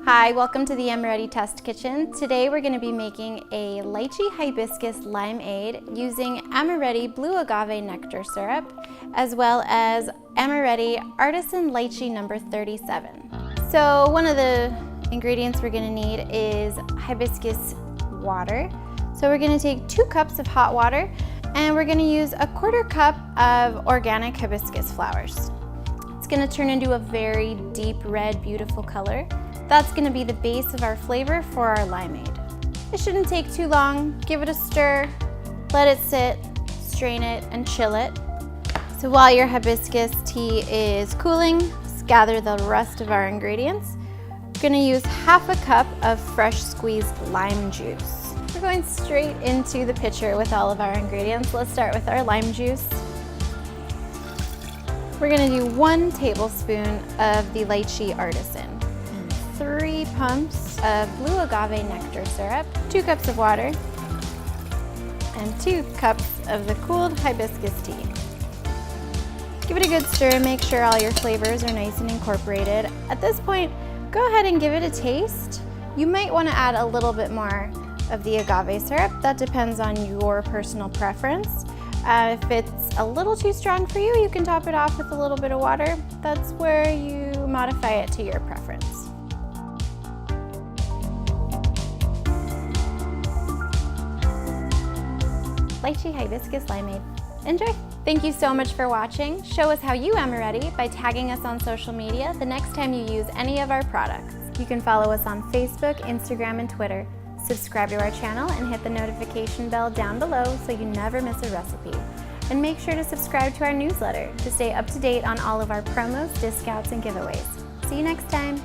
Hi, welcome to the Amoretti Test Kitchen. Today we're going to be making a Lychee Hibiscus Limeade using Amoretti Blue Agave Nectar Syrup, as well as Amoretti Artisan Lychee number 37. So one of the ingredients we're going to need is hibiscus water. So we're going to take 2 cups of hot water and we're going to use a 1/4 cup of organic hibiscus flowers. It's going to turn into a very deep red, beautiful color. That's going to be the base of our flavor for our limeade. It shouldn't take too long. Give it a stir, let it sit, strain it, and chill it. So while your hibiscus tea is cooling, just gather the rest of our ingredients. We're going to use 1/2 cup of fresh squeezed lime juice. We're going straight into the pitcher with all of our ingredients. Let's start with our lime juice. We're going to do 1 tablespoon of the Lychee Artisan, 3 pumps of Blue Agave Nectar Syrup, 2 cups of water, and 2 cups of the cooled hibiscus tea. Give it a good stir and make sure all your flavors are nice and incorporated. At this point, go ahead and give it a taste. You might want to add a little bit more of the agave syrup. That depends on your personal preference. If it's a little too strong for you, you can top it off with a little bit of water. That's where you modify it to your preference. Lychee Hibiscus Limeade. Enjoy! Thank you so much for watching. Show us how you Amoretti by tagging us on social media the next time you use any of our products. You can follow us on Facebook, Instagram, and Twitter. Subscribe to our channel and hit the notification bell down below so you never miss a recipe. And make sure to subscribe to our newsletter to stay up to date on all of our promos, discounts, and giveaways. See you next time!